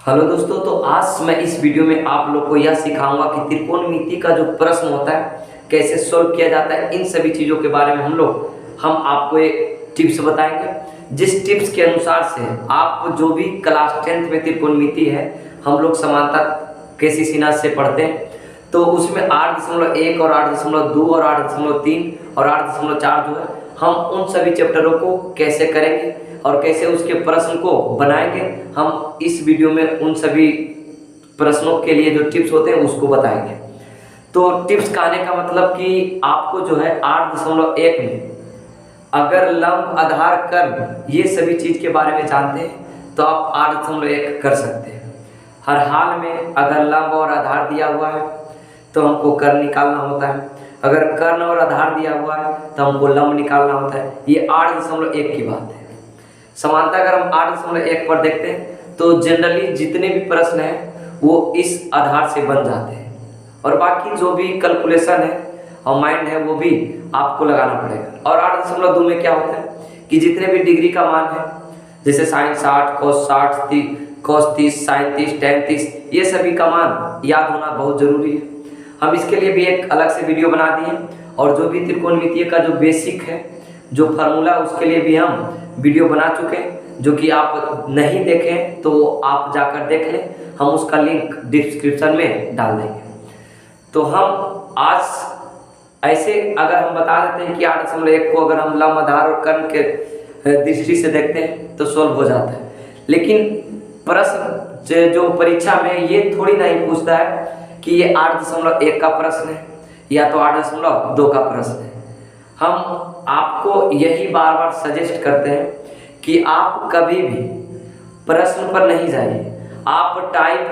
Hello दोस्तों, तो आज मैं इस वीडियो में आप लोग को यह सिखाऊंगा कि त्रिकोणमिति का जो प्रश्न होता है कैसे सॉल्व किया जाता है। इन सभी चीज़ों के बारे में हम आपको एक टिप्स बताएंगे, जिस टिप्स के अनुसार से आप जो भी क्लास 10th में त्रिकोणमिति है हम लोग समानता केसी सीना से पढ़ते हैं, तो उसमें 8.1 और 8.2 और 8.3 और 8.4 जो है हम उन सभी चैप्टरों को कैसे करेंगे और कैसे उसके प्रश्न को बनाएंगे, हम इस वीडियो में उन सभी प्रश्नों के लिए जो टिप्स होते हैं उसको बताएंगे। तो टिप्स कहने का मतलब कि आपको जो है 8.1 में अगर लंब, आधार, कर्ण ये सभी चीज़ के बारे में जानते हैं तो आप 8.1 कर सकते हैं। हर हाल में अगर लंब और आधार दिया हुआ है तो हमको कर्ण निकालना होता है, अगर कर्ण और आधार दिया हुआ है तो हमको लंब निकालना होता है। ये 8.1 की बात है। समानता अगर हम 8.1 पर देखते हैं तो जनरली जितने भी प्रश्न हैं वो इस आधार से बन जाते हैं, और बाकी जो भी कैलकुलेशन है और माइंड है वो भी आपको लगाना पड़ेगा। और 8.2 में क्या होता है कि जितने भी डिग्री का मान है, जैसे sine 60, cos 60, cos 30, sine 30, tan 30, ये सभी का मान याद होना बहुत ज़रूरी है। हम इसके लिए भी एक अलग से वीडियो बना दिए, और जो भी त्रिकोणमितीय का जो बेसिक है, जो फार्मूला, उसके लिए भी हम वीडियो बना चुके हैं, जो कि आप नहीं देखें तो आप जाकर देख लें, हम उसका लिंक डिस्क्रिप्शन में डाल देंगे। तो हम आज ऐसे अगर हम बता देते हैं कि 8.1 को अगर हम लंब, आधार और कर्ण के दृष्टि से देखते हैं तो सोल्व हो जाता है। लेकिन प्रश्न जो परीक्षा में ये थोड़ी नहीं पूछता है कि ये 8.1 का प्रश्न है या तो 8.2 का प्रश्न है। हम आपको यही बार बार सजेस्ट करते हैं कि आप कभी भी प्रश्न पर नहीं जाइए, आप टाइप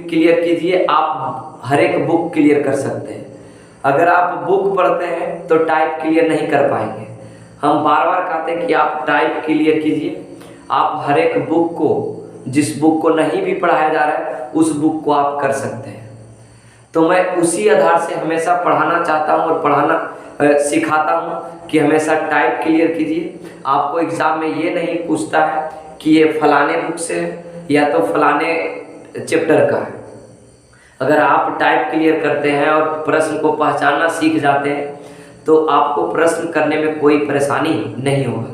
क्लियर कीजिए। आप हर एक बुक क्लियर कर सकते हैं। अगर आप बुक पढ़ते हैं तो टाइप क्लियर नहीं कर पाएंगे। हम बार बार कहते हैं कि आप टाइप क्लियर कीजिए। आप हर एक बुक को, जिस बुक को नहीं भी पढ़ाया जा रहा है उस बुक को आप कर सकते हैं। तो मैं उसी आधार से हमेशा पढ़ाना चाहता हूँ और पढ़ाना सिखाता हूँ कि हमेशा टाइप क्लियर कीजिए। आपको एग्ज़ाम में ये नहीं पूछता है कि ये फलाने बुक से है या तो फलाने चैप्टर का है। अगर आप टाइप क्लियर करते हैं और प्रश्न को पहचानना सीख जाते हैं तो आपको प्रश्न करने में कोई परेशानी नहीं होगा।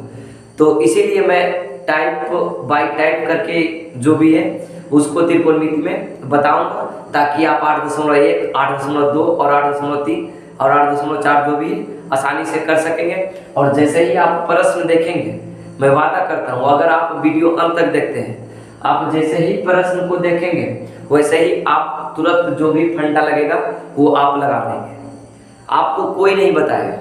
तो इसीलिए मैं टाइप बाय टाइप करके जो भी है उसको त्रिकोणमिति में बताऊंगा, ताकि आप 8.1, 8.2 और 8.3 और 8.4 जो भी आसानी से कर सकेंगे। और जैसे ही आप प्रश्न देखेंगे, मैं वादा करता हूँ अगर आप वीडियो अंत तक देखते हैं, आप जैसे ही प्रश्न को देखेंगे वैसे ही आप तुरंत जो भी फंडा लगेगा वो आप लगा देंगे। आपको कोई नहीं बताएगा,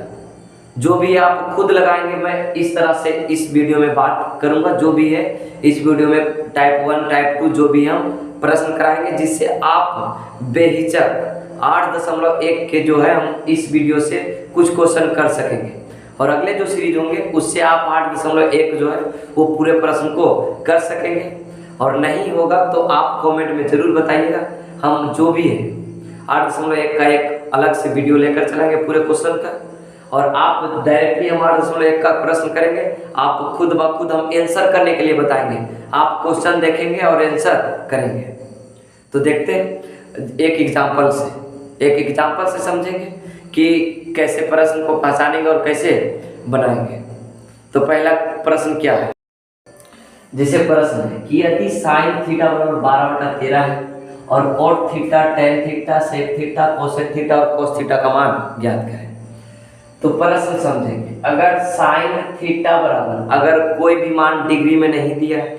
जो भी आप खुद लगाएंगे। मैं इस तरह से इस वीडियो में बात करूंगा, जो भी है इस वीडियो में टाइप 1, टाइप 2 जो भी हम प्रश्न कराएंगे, जिससे आप बेहिचक 8.1 के जो है हम इस वीडियो से कुछ क्वेश्चन कर सकेंगे। और अगले जो सीरीज होंगे उससे आप 8.1 जो है वो पूरे प्रश्न को कर सकेंगे। और नहीं होगा तो आप कमेंट में ज़रूर बताइएगा। हम जो भी है 8.1 का एक अलग से वीडियो लेकर चलेंगे पूरे क्वेश्चन का, और आप डायरेक्टली हम 8.1 का प्रश्न करेंगे। आप खुद ब खुद हम आंसर करने के लिए बताएंगे, आप क्वेश्चन देखेंगे और आंसर करेंगे। तो देखते हैं एक एग्जाम्पल से समझेंगे कि कैसे प्रश्न को पहचानेंगे और कैसे बनाएंगे। तो पहला प्रश्न क्या है, जैसे प्रश्न है कि यदि साइन थीटा बराबर 12/13 है और cot theta, tan theta, sec theta, cosec theta और कोस थीटा का मान ज्ञात करें। तो प्रश्न समझेंगे, अगर साइन थीटा बराबर, अगर कोई भी मान डिग्री में नहीं दिया है,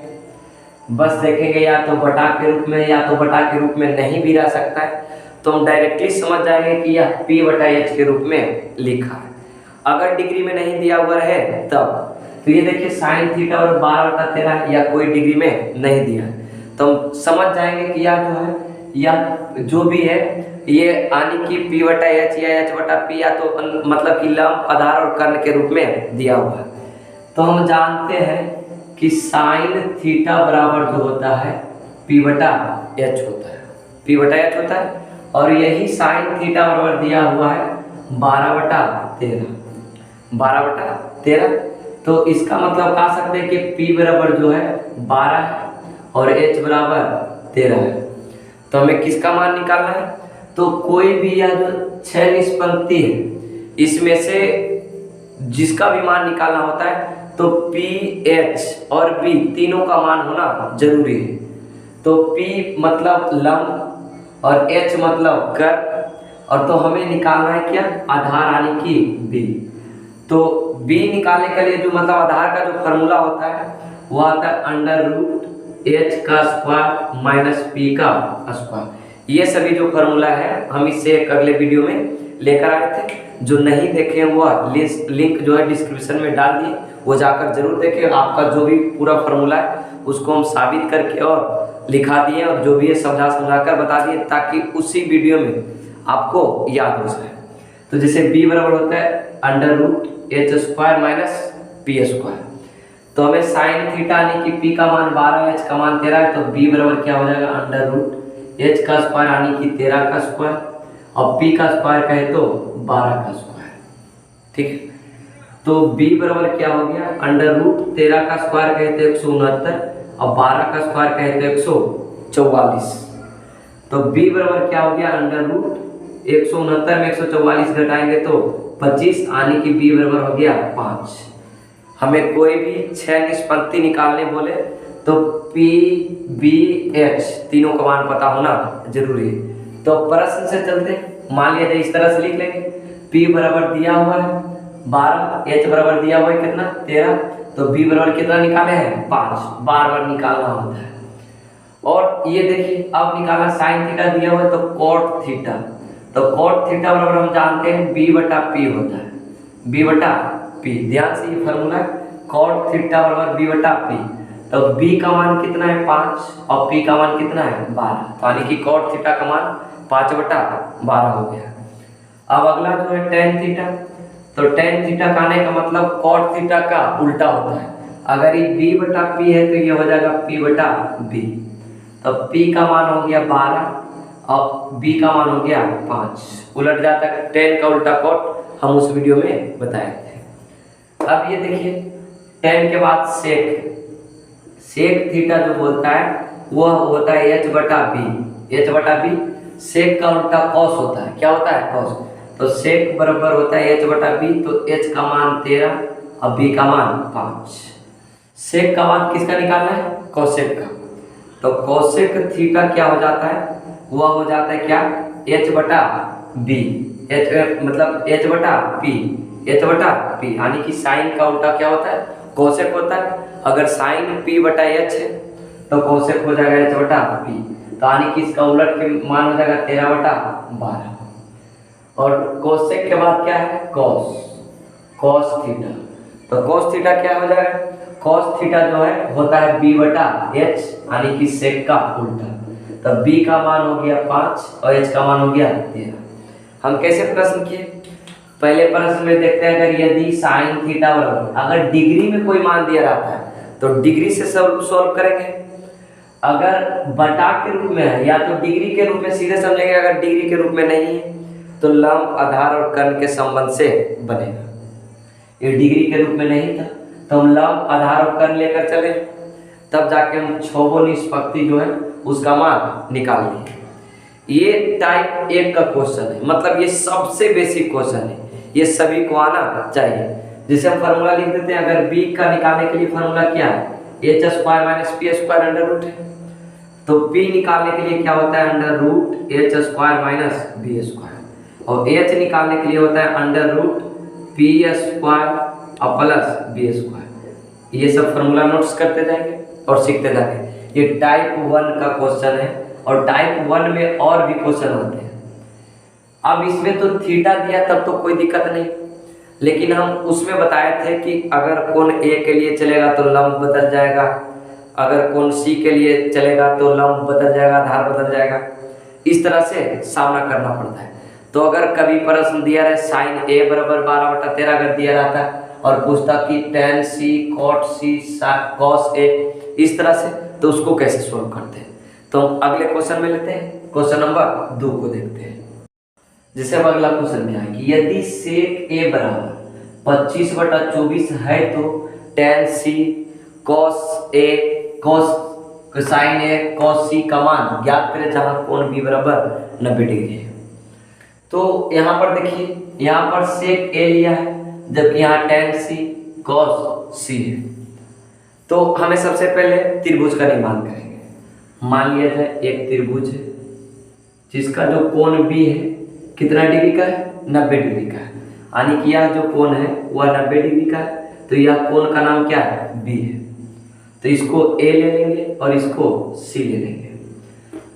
बस देखेंगे या तो बटा के रूप में या तो बटा के रूप में नहीं भी रह सकता है, तो हम डायरेक्टली समझ जाएंगे कि यह P/H के रूप में लिखा है। अगर डिग्री में नहीं दिया हुआ है तब तो ये देखिए साइन थीटा और 12/13 या कोई डिग्री में नहीं दिया है, तो हम समझ जाएंगे कि यह जो है या जो भी है ये यानी कि P/H या H/P या तो मतलब कि लंब, आधार और कर्ण के रूप में दिया हुआ है। तो हम जानते हैं कि साइन थीटा बराबर जो होता है P/H होता है, P/H होता है। और यही साइन थीटा बराबर दिया हुआ है 12/13। तो इसका मतलब कह सकते हैं कि P बराबर जो है 12 है और H बराबर 13 है। तो हमें किसका मान निकालना है? तो कोई भी यह जो 6 निष्पत्ति है इसमें से जिसका भी मान निकालना होता है तो P, H और B तीनों का मान होना जरूरी है। तो P मतलब लंब और H मतलब कर, और तो हमें निकालना है क्या? आधार यानी कि B। तो B निकालने के लिए जो मतलब आधार का जो फॉर्मूला होता है वो आता है अंडर रूट H का स्क्वायर माइनस P का स्क्वायर। ये सभी जो फॉर्मूला है हम इससे एक अगले वीडियो में लेकर आए थे। जो नहीं देखे हैं वह लिंक जो है डिस्क्रिप्शन में डाल दिए, वो जाकर जरूर देखें। आपका जो भी पूरा फॉर्मूला है उसको हम साबित करके और लिखा दिए और जो भी है समझा कर बता दिए, ताकि उसी वीडियो में आपको याद हो जाए। तो जैसे B बराबर होता है under root H square minus P square. तो हमें साइन थीटा यानी कि P का मान 12 H का मान 13 है, तो B बराबर क्या हो जाएगा? अंडर रूट H का स्क्वायर यानी कि 13 का स्क्वायर और P का स्क्वायर कहे तो 12 का स्क्वायर। ठीक है, तो B बराबर क्या हो गया? अंडर रूट 13 का स्क्वायर कहे तो 169 और 12 का स्क्वायर कहे तो 144। तो B बराबर क्या हो गया? अंडर रूट 169 में 144 घटाएंगे तो 25 यानी कि B बराबर हो गया 5। हमें कोई भी 6 निष्पत्ति निकालने बोले तो P, B, H तीनों का मान पता होना जरूरी है। तो प्रश्न से चलते, मान लिया जाए इस तरह से लिख लेंगे। P बराबर दिया हुआ है 12, H बराबर दिया हुआ है कितना? 13। तो B बराबर कितना निकाले हैं? 5। बार बार निकालना होता है। और ये देखिए अब निकाला साइन थीटा दिया हुआ है तो कॉट थीटा। तो कॉट थीटा बराबर हम जानते हैं B बटा P होता है। B बटा P, ध्यान से ये फॉर्मूला है, कॉट थीटा बराबर B बटा P। तो B का मान कितना है? 5 और P का मान कितना है? 12। तो यानी कि कॉट थीटा का मान 5 बटा 12 हो गया। अब अगला जो है टेन थीटा। तो टेन थीटा का आने का मतलब कॉट थीटा का उल्टा होता है। अगर ये B बटा P है तो ये हो जाएगा P बटा B। तो P का मान हो गया 12 और B का मान हो गया 5। उलट जाता है, टेन का उल्टा कॉट हम उस वीडियो में बताए थे। अब ये देखिए टेन के बाद सेक थीटा जो बोलता है वह होता है H बटा B। सेक का उल्टा कॉस होता है। क्या होता है? कॉस। तो सेक बराबर होता है H बटा B। तो H का मान 13 और B का मान 5। सेक का मान किसका निकालना है? कोसेक का। तो कोसेक थीटा क्या हो जाता है? वह हो जाता है क्या? H बटा B, मतलब H बटा P यानी कि साइन का उल्टा क्या होता है? कोसेक होता है। अगर साइन P बटा H है तो कोसेक हो जाएगा H बटा P। तो यानी कि इसका उलट के मान हो जाएगा 13 बटा 12। और कोसेक के बाद क्या है? Cos theta. तो कॉस थीटा क्या हो जाएगा? कॉस थीटा जो है होता है B बटा H यानी कि सेक का उल्टा। तो B का मान हो गया 5 और H का मान हो गया 13। हम कैसे प्रश्न किए? पहले प्रश्न में देखते हैं, अगर यदि साइन थीटा बराबर, अगर डिग्री में कोई मान दिया रहता है तो डिग्री से सॉल्व करेंगे। अगर बटा के रूप में है या तो डिग्री के रूप में सीधे समझेंगे। अगर डिग्री के रूप में नहीं है तो लंब, आधार और कर्ण के संबंध से बनेगा। ये डिग्री के रूप में नहीं था तो हम लंब, आधार और कर्ण लेकर चले, तब जाके हम 6 निष्पत्ति जो है उसका मान निकाल लिए। ये टाइप 1 का क्वेश्चन है, मतलब ये सबसे बेसिक क्वेश्चन है, ये सभी को आना चाहिए। जैसे हम फार्मूला लिख देते हैं, अगर B का निकालने के लिए फार्मूला क्या है? H square minus P square under root है। तो P निकालने के लिए क्या होता है? Under root H square minus B square. और H निकालने के लिए होता है अंडर रूट P स्क्वायर और प्लस B स्क्वायर। ये सब फार्मूला नोट्स करते जाएंगे और सीखते जाएंगे। ये टाइप 1 का क्वेश्चन है और टाइप 1 में और भी क्वेश्चन होते हैं। अब इसमें तो थीटा दिया तब तो कोई दिक्कत नहीं, लेकिन हम उसमें बताए थे कि अगर कोण A के लिए चलेगा तो लंब बदल जाएगा, अगर कोण C के लिए चलेगा तो लंब बदल जाएगा, आधार बदल जाएगा। इस तरह से सामना करना पड़ता है। तो अगर कभी प्रश्न दिया रहे साइन A बराबर 12 बटा 13 अगर दिया रहता और पूछता कि tan C, cot C, cos A, इस तरह से, तो उसको कैसे सोल्व करते हैं? तो हम अगले क्वेश्चन में लेते हैं, क्वेश्चन नंबर 2 को देखते हैं। जैसे अब अगला क्वेश्चन में है कि यदि सेक A बराबर 25 बटा 24 है तो tan C cos A cos sine A cos C का मान ज्ञात करें जहां कोण बी बराबर 90 डिग्री है। तो यहाँ पर देखिए, यहाँ पर सेक ए लिया है जबकि यहाँ टेन सी कॉस सी है। तो हमें सबसे पहले त्रिभुज का निर्माण करेंगे। मान लिया जाए एक त्रिभुज है जिसका जो कोण बी है कितना डिग्री का है, 90 डिग्री का है, यानी कि यह जो कोण है वह 90 डिग्री का है। तो यह कोण का नाम क्या है, बी है। तो इसको ए ले लेंगे और इसको सी ले लेंगे।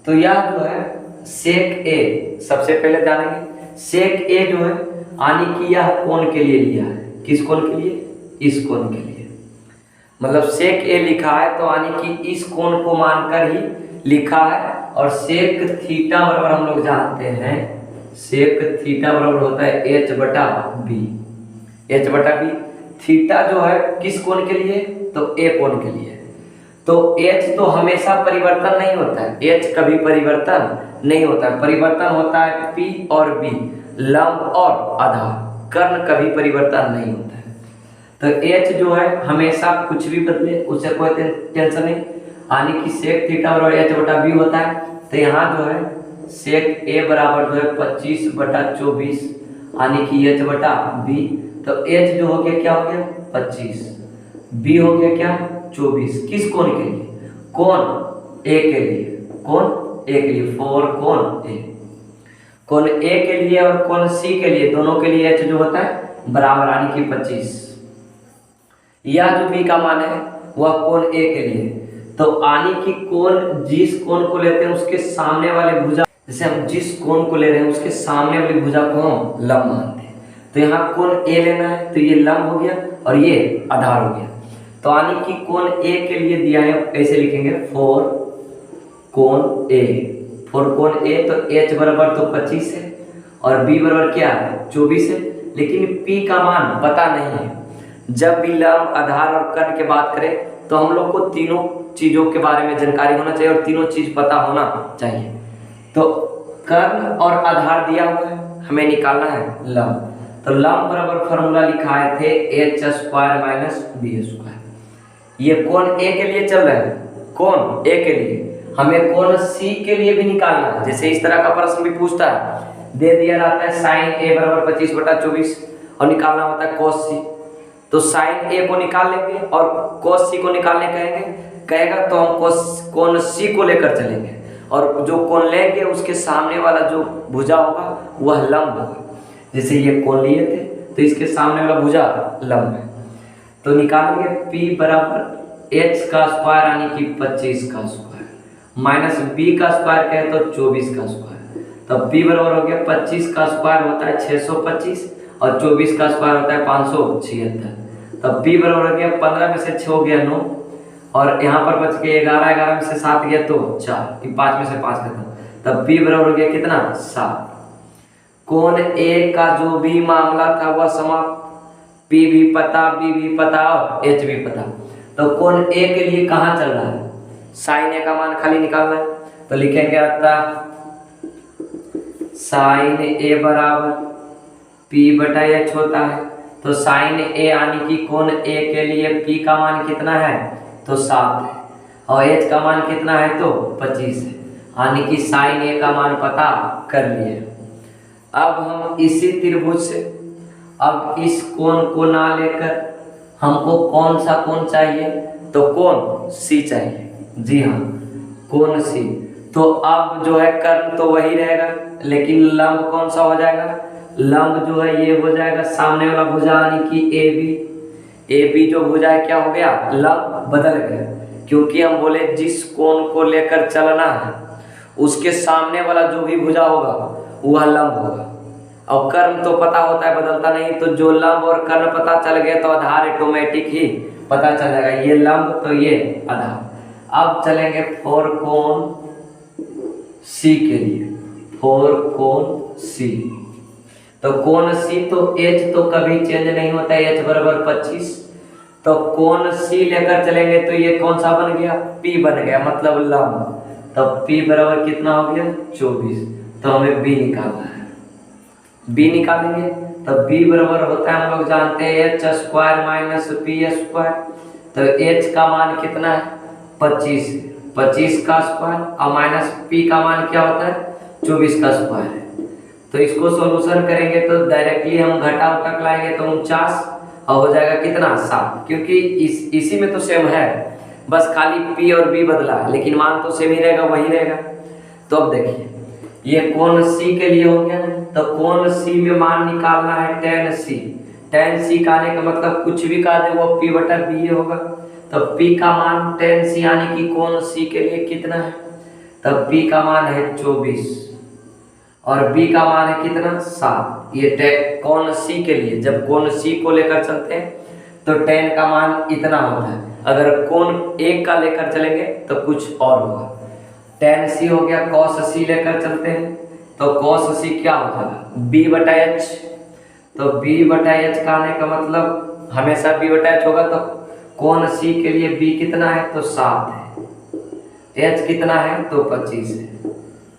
तो यह जो है सेक ए, सबसे पहले जानेंगे सेक ए जो है यानी कि यह कोण के लिए लिया है। किस कोण के लिए, इस कोण के लिए। मतलब सेक ए लिखा है तो यानी कि इस कोण को मानकर ही लिखा है। और सेक थीटा बराबर हम लोग जानते हैं, सेक थीटा बराबर होता है एच बटा बी। एच बटा बी, थीटा जो है किस कोण के लिए, तो ए कोण के लिए। तो एच तो हमेशा परिवर्तन नहीं होता है, एच कभी परिवर्तन नहीं होता है। परिवर्तन होता है पी और बी, लंब और आधार। कर्ण कभी परिवर्तन नहीं होता है। तो एच जो है हमेशा कुछ भी बदले उससे कोई टेंशन नहीं, यानी कि सेक थीटा बराबर एच बटा बी होता है। तो यहाँ जो है सेक ए बराबर जो है 25 बटा 24 यानी कि एच बटा बी। तो एच जो हो गया क्या हो गया 25, बी हो गया क्या 24। किस कोण के लिए, कोण ए के लिए, कोण ए के लिए, फोर कोण ए। कोण ए के लिए और कोण सी के लिए, दोनों के लिए एच जो होता है बराबर यानी कि 25। यह जो बी का मान है वह कोण ए के लिए। तो यानी कि कोण, जिस कोण को लेते हैं उसके सामने वाले भुजा, जैसे हम जिस कोण को ले रहे हैं उसके सामने वाली भुजा को हम लंब मानते हैं। तो यहाँ कोण ए लेना है तो ये लंब हो गया और ये आधार हो गया। तो यानी कि कोण ए के लिए दिया है, ऐसे लिखेंगे फोर कोण ए। फोर कोण ए, तो एच बराबर तो 25 है और बी बराबर क्या है 24 है। लेकिन पी का मान पता नहीं है। जब भी लंब, आधार और कर्ण की बात करें तो हम लोग को तीनों चीजों के बारे में जानकारी होना चाहिए और तीनों चीज पता होना चाहिए। तो कर्ण और आधार दिया हुआ है, हमें निकालना है लंब। तो लंब बराबर फॉर्मूला लिखाए थे H square minus B square. ये कोण ए के लिए चल रहा है, कोण ए के लिए। हमें कोण सी के लिए भी निकालना है। जैसे इस तरह का प्रश्न भी पूछता है, दे दिया रहता है साइन ए बराबर 25 बटा 24 और निकालना होता है कॉस सी। तो साइन ए को निकाल लेंगे और कॉस सी को निकालने कहेगा तो हम कोण सी को लेकर चलेंगे और जो कोण लेंगे उसके सामने वाला जो भुजा होगा वह लंब होगा। जैसे ये कोण लिए थे तो इसके सामने वाला भुजा लंब है। तो निकालेंगे P बराबर h का स्क्वायर यानी कि 25 का स्क्वायर माइनस b का स्क्वायर कहे तो 24 का स्क्वायर। तो P बराबर हो गया 25 का स्क्वायर होता है 625 और 24 का स्क्वायर होता है 576। तब P बराबर हो गया 15 में से 6 हो गया 9 और यहाँ पर बच के 11, 11 में से 7 गया तो 4, कि 5 में से 5 खत्म। तब P बराबर हो गया कितना 7। कोण ए का जो भी मामला था वह समाप्त। P भी पता, B भी पता और H भी पता। तो कोण ए के लिए कहाँ चल रहा है, साइन ए का मान खाली निकालना है। तो लिखेंगे अतः साइन ए बराबर P बटा H होता है। तो साइन ए यानी कि कोण ए के लिए P का मान कितना है तो 7 है और H का मान कितना है तो 25 है, यानी कि साइन ए का मान पता कर लिए। अब हम इसी त्रिभुज से अब इस कोण को ना लेकर हमको कौन सा कोण चाहिए, तो कोण सी चाहिए। जी हाँ, कोण सी। तो अब जो है कर्ण तो वही रहेगा लेकिन लंब कौन सा हो जाएगा, लंब जो है ये हो जाएगा सामने वाला भुजा यानी कि ए बी जो भुजा है क्या हो गया लंब बदल गया, क्योंकि हम बोले जिस कोण को लेकर चलना है उसके सामने वाला जो भी भुजा होगा वह लंब होगा। और कर्ण तो पता होता है बदलता नहीं, तो जो लंब और कर्ण पता चल गया तो आधार ऑटोमेटिक ही पता चल जाएगा, ये लंब तो ये आधार। अब चलेंगे फोर कोण सी के लिए, फोर कोण सी। तो कोण सी तो H तो कभी चेंज नहीं होता है, H बराबर 25। तो कोण सी लेकर चलेंगे तो ये कौन सा बन गया P बन गया, मतलब लंब। तो P बराबर कितना हो गया 24। तो हमें B निकालना है, B निकालेंगे तो B बराबर होता है हम लोग जानते हैं H square minus P square. तो H का मान कितना है 25, 25 का स्क्वायर और माइनस पी का मान क्या होता है 24 का स्क्वायर है। तो इसको सॉल्यूशन करेंगे तो डायरेक्टली हम घटा उठक लाएंगे तो 49 और हो जाएगा कितना 7, क्योंकि इसी में तो सेम है, बस खाली पी और बी बदला है लेकिन मान तो सेम ही रहेगा, वही रहेगा। तो अब देखिए ये कोण सी के लिए हो गया, तो कोण सी में मान निकालना है tan सी। tan सी का आने का मतलब कुछ भी का दे वो p बटा बी होगा। तो p का मान tan सी यानी कि कोण सी के लिए कितना है, तब p का मान है 24 और b का मान है कितना 7। ये कोण सी के लिए जब कोण सी को लेकर चलते हैं तो tan का मान इतना होता है, अगर कोण एक का लेकर चलेंगे तो कुछ और होगा। tan सी हो गया, cos सी लेकर चलते हैं तो cos सी क्या हो जाएगा b बटा h। तो b बटा h का आने का मतलब हमेशा b बटा h होगा, तो कोण सी के लिए b कितना है तो 7 है, h कितना है तो 25 है।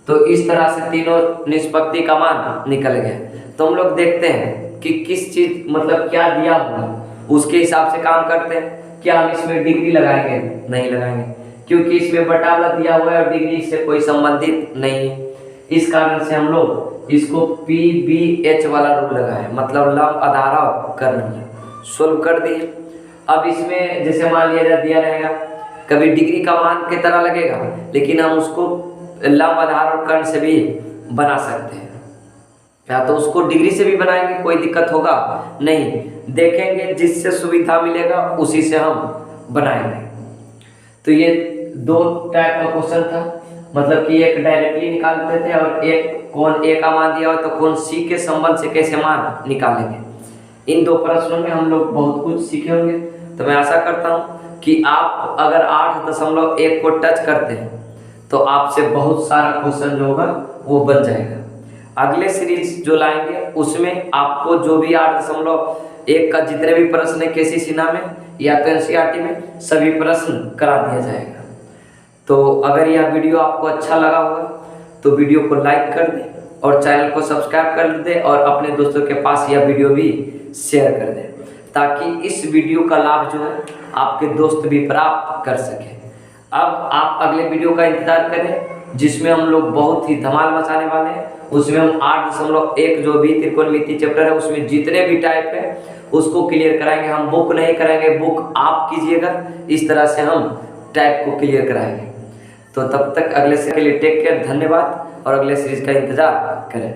तो इस तरह से तीनों निष्पत्ति का मान निकल गया। तो हम लोग देखते हैं कि किस चीज मतलब क्या दिया हुआ उसके हिसाब से काम करते हैं। क्या हम इसमें डिग्री लगाएंगे, नहीं लगाएंगे, क्योंकि इसमें बटा वाला दिया हुआ है और डिग्री से कोई संबंधित नहीं है। इस कारण से हम लोग इसको PBH वाला रूल लगाए, मतलब लंब आधार कर्ण सोल्व कर दिए। अब इसमें जैसे मान लिया जा दिया रहेगा कभी डिग्री का मान की तरह लगेगा, लेकिन हम उसको लंब आधार और कर्ण से भी बना सकते हैं, या तो उसको डिग्री से भी बनाएंगे, कोई दिक्कत होगा नहीं, देखेंगे जिससे सुविधा मिलेगा उसी से हम बनाएंगे। तो ये दो टाइप का क्वेश्चन था, मतलब कि एक डायरेक्टली निकालते थे और एक कोण ए का मान दिया हो तो कोण सी के संबंध से कैसे मान निकालेंगे। इन दो प्रश्नों में हम लोग बहुत कुछ सीखे होंगे। तो मैं आशा करता हूँ कि आप अगर 8.1 को टच करते हैं तो आपसे बहुत सारा क्वेश्चन जो होगा वो बन जाएगा। अगले सीरीज जो लाएंगे उसमें आपको जो भी 8.1 का जितने भी प्रश्न है केसी सिन्हा में या तो NCERT में सभी प्रश्न करा दिया जाएगा। तो अगर यह वीडियो आपको अच्छा लगा होगा तो वीडियो को लाइक कर दें और चैनल को सब्सक्राइब कर दें और अपने दोस्तों के पास यह वीडियो भी शेयर कर दें, ताकि इस वीडियो का लाभ जो है आपके दोस्त भी प्राप्त कर सकें। अब आप अगले वीडियो का इंतजार करें जिसमें हम लोग बहुत ही धमाल मचाने वाले हैं। उसमें हम 8.1 जो भी त्रिकोणमिति चैप्टर है उसमें जितने भी टाइप है उसको क्लियर कराएंगे। हम बुक नहीं कराएंगे, बुक आप कीजिएगा, इस तरह से हम टाइप को क्लियर कराएंगे। तो तब तक अगले से के लिए टेक केयर, धन्यवाद और अगले सीरीज का इंतजार करें।